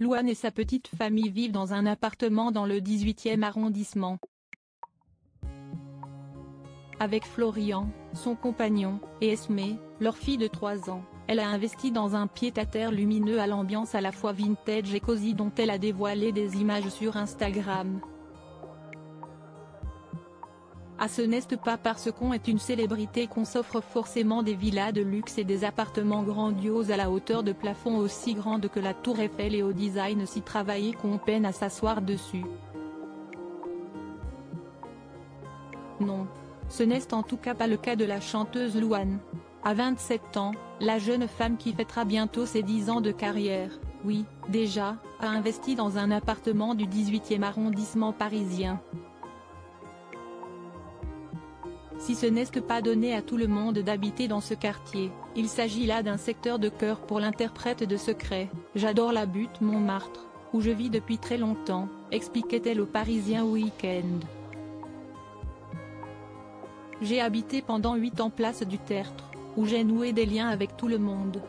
Louane et sa petite famille vivent dans un appartement dans le 18e arrondissement. Avec Florian, son compagnon, et Esmé, leur fille de 3 ans, elle a investi dans un pied-à-terre lumineux à l'ambiance à la fois vintage et cosy dont elle a dévoilé des images sur Instagram. Ah, ce n'est pas parce qu'on est une célébrité qu'on s'offre forcément des villas de luxe et des appartements grandioses à la hauteur de plafond aussi grande que la Tour Eiffel et au design si travaillé qu'on peine à s'asseoir dessus. Non. Ce n'est en tout cas pas le cas de la chanteuse Louane. À 27 ans, la jeune femme qui fêtera bientôt ses 10 ans de carrière, oui, déjà, a investi dans un appartement du 18e arrondissement parisien. Si ce n'est pas donné à tout le monde d'habiter dans ce quartier, il s'agit là d'un secteur de cœur pour l'interprète de Secret. J'adore la butte Montmartre, où je vis depuis très longtemps, expliquait-elle au Parisien Week-end. J'ai habité pendant 8 ans place du Tertre, où j'ai noué des liens avec tout le monde.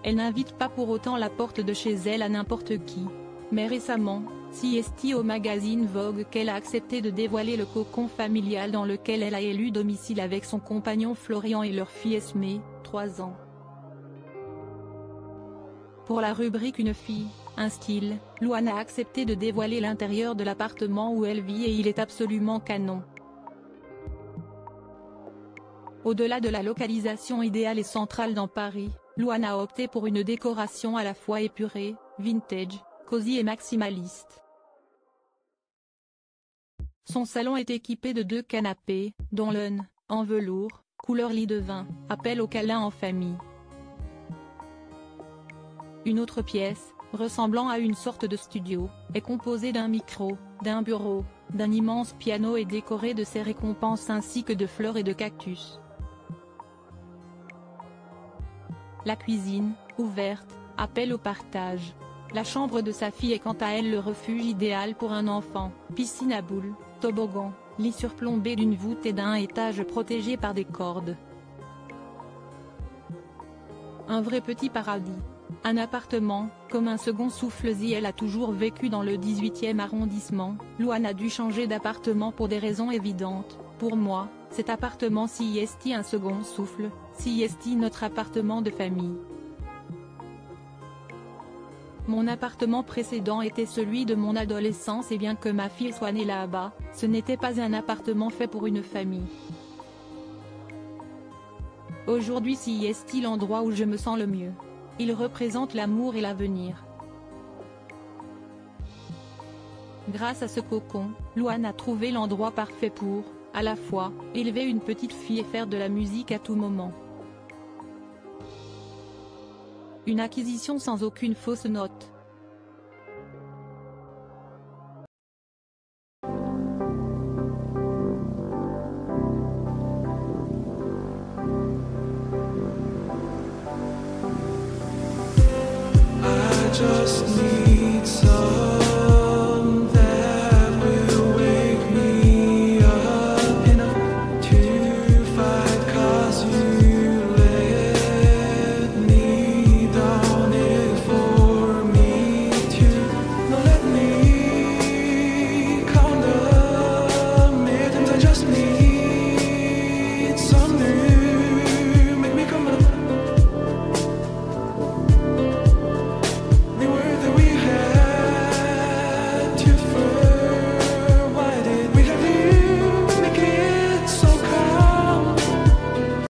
Elle n'invite pas pour autant la porte de chez elle à n'importe qui. Mais récemment, CST au magazine Vogue qu'elle a accepté de dévoiler le cocon familial dans lequel elle a élu domicile avec son compagnon Florian et leur fille Esmé, 3 ans. Pour la rubrique Une fille, un style, Louane a accepté de dévoiler l'intérieur de l'appartement où elle vit et il est absolument canon. Au-delà de la localisation idéale et centrale dans Paris, Louane a opté pour une décoration à la fois épurée, vintage, cosy et maximaliste. Son salon est équipé de 2 canapés, dont l'un, en velours, couleur lit de vin, appelle au câlin en famille. Une autre pièce, ressemblant à une sorte de studio, est composée d'un micro, d'un bureau, d'un immense piano et décorée de ses récompenses ainsi que de fleurs et de cactus. La cuisine, ouverte, appelle au partage. La chambre de sa fille est quant à elle le refuge idéal pour un enfant, piscine à boules, toboggan, lit surplombé d'une voûte et d'un étage protégé par des cordes. Un vrai petit paradis. Un appartement, comme un second souffle si elle a toujours vécu dans le 18e arrondissement, Louane a dû changer d'appartement pour des raisons évidentes. Pour moi, cet appartement CST un second souffle, CST notre appartement de famille. Mon appartement précédent était celui de mon adolescence et bien que ma fille soit née là-bas, ce n'était pas un appartement fait pour une famille. Aujourd'hui CST l'endroit où je me sens le mieux. Il représente l'amour et l'avenir. Grâce à ce cocon, Louane a trouvé l'endroit parfait pour, à la fois, élever une petite fille et faire de la musique à tout moment. Une acquisition sans aucune fausse note.